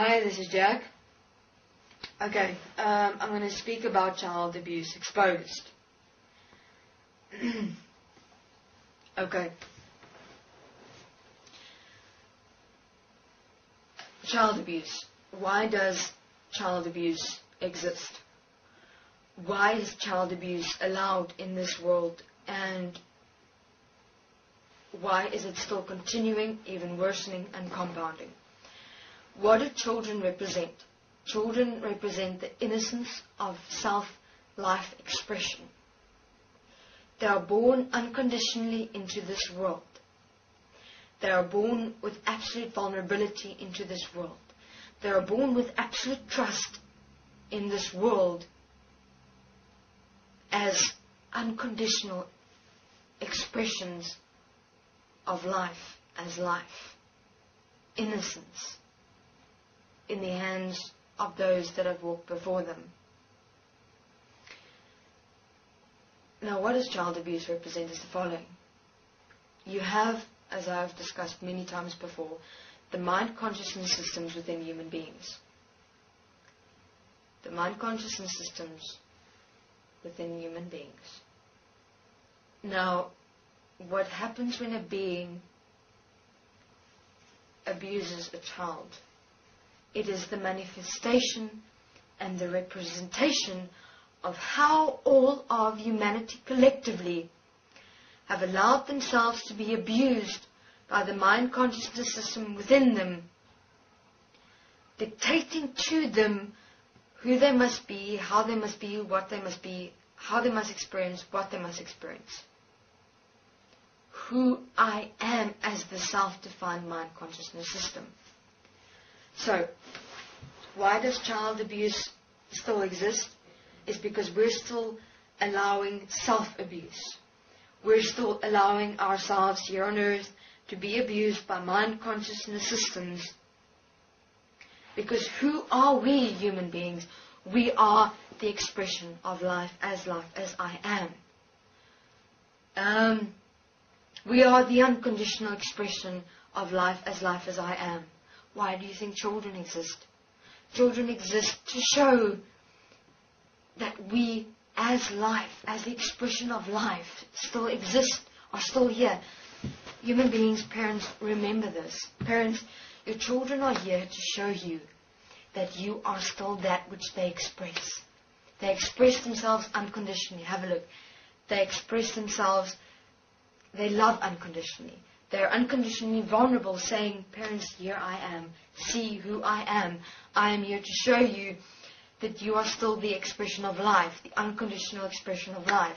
Hi, this is Jack. Okay, I'm going to speak about child abuse exposed. Okay. Child abuse. Why does child abuse exist? Why is child abuse allowed in this world, and why is it still continuing, even worsening and compounding? What do children represent? Children represent the innocence of self-life expression. They are born unconditionally into this world. They are born with absolute vulnerability into this world. They are born with absolute trust in this world as unconditional expressions of life as life. Innocence in the hands of those that have walked before them. Now, what does child abuse represent is the following. You have, as I have discussed many times before, the mind consciousness systems within human beings. The mind consciousness systems within human beings. Now, what happens when a being abuses a child? It is the manifestation and the representation of how all of humanity collectively have allowed themselves to be abused by the mind consciousness system within them, dictating to them who they must be, how they must be, what they must be, how they must experience, what they must experience. Who I am as the self-defined mind consciousness system. So, why does child abuse still exist? Is because we're still allowing self-abuse. We're still allowing ourselves here on earth to be abused by mind consciousness systems. Because who are we, human beings? We are the expression of life as I am. We are the unconditional expression of life as I am. Why do you think children exist? Children exist to show that we as life, as the expression of life, still exist, are still here. Human beings, parents, remember this. Parents, your children are here to show you that you are still that which they express. They express themselves unconditionally. Have a look. They express themselves, they love unconditionally. They're unconditionally vulnerable, saying, parents, here I am. See who I am. I am here to show you that you are still the expression of life, the unconditional expression of life.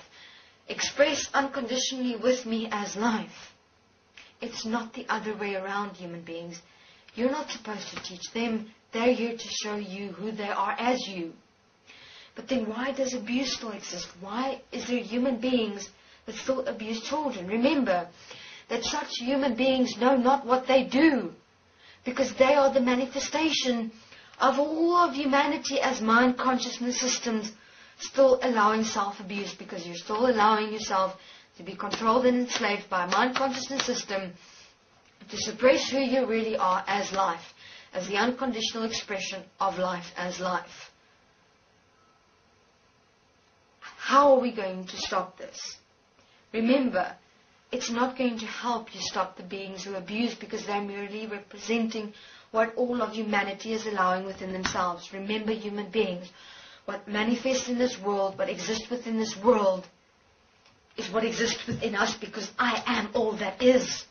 Express unconditionally with me as life. It's not the other way around, human beings. You're not supposed to teach them. They're here to show you who they are as you. But then why does abuse still exist? Why is there human beings that still abuse children? Remember that such human beings know not what they do, because they are the manifestation of all of humanity as mind consciousness systems still allowing self-abuse, because you're still allowing yourself to be controlled and enslaved by a mind consciousness system to suppress who you really are as life, as the unconditional expression of life as life. How are we going to stop this? Remember, it's not going to help you stop the beings who abuse, because they're merely representing what all of humanity is allowing within themselves. Remember, human beings, what manifests in this world, what exists within this world, is what exists within us, because I am all that is.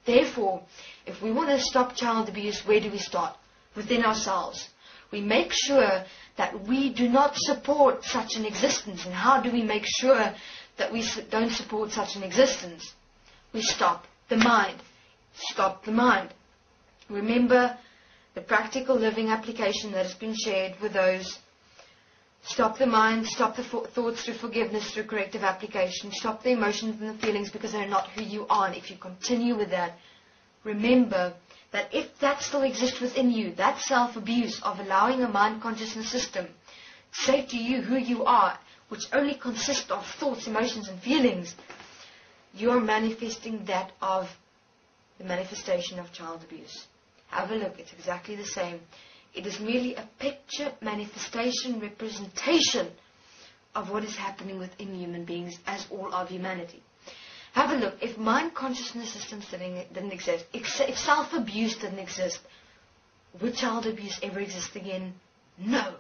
Therefore, if we want to stop child abuse, where do we start? Within ourselves. We make sure that we do not support such an existence. And how do we make sure that we don't support such an existence? We stop the mind. Stop the mind. Remember the practical living application that has been shared with those. Stop the mind, stop the thoughts through forgiveness, through corrective application. Stop the emotions and the feelings, because they're not who you are. And if you continue with that, remember that if that still exists within you, that self-abuse of allowing a mind consciousness system say to you who you are, which only consists of thoughts, emotions, and feelings, you are manifesting that of the manifestation of child abuse. Have a look. It's exactly the same. It is merely a picture, manifestation, representation of what is happening within human beings as all of humanity. Have a look. If mind consciousness systems didn't exist, if self-abuse didn't exist, would child abuse ever exist again? No.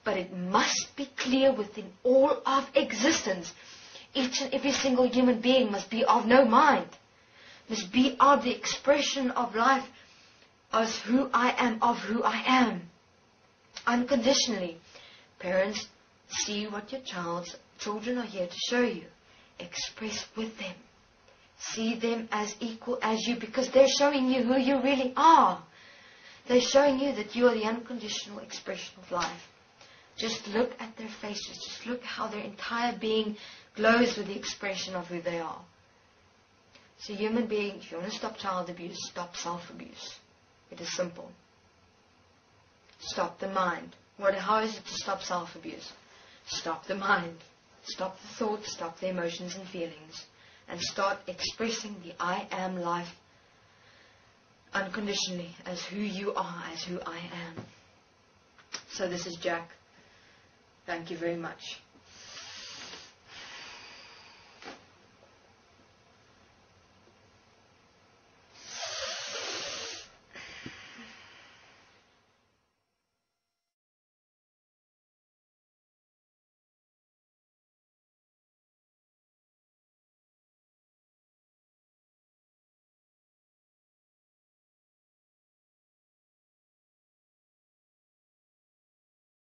But it must be clear within all of existence. Each and every single human being must be of no mind. Must be of the expression of life as who I am, of who I am. Unconditionally. Parents, see what your children are here to show you. Express with them. See them as equal as you, because they're showing you who you really are. They're showing you that you are the unconditional expression of life. Just look at their faces. Just look how their entire being glows with the expression of who they are. So human beings, if you want to stop child abuse, stop self-abuse. It is simple. Stop the mind. How is it to stop self-abuse? Stop the mind. Stop the thoughts, stop the emotions and feelings, and start expressing the I am life unconditionally as who you are, as who I am. So this is Jack. Thank you very much.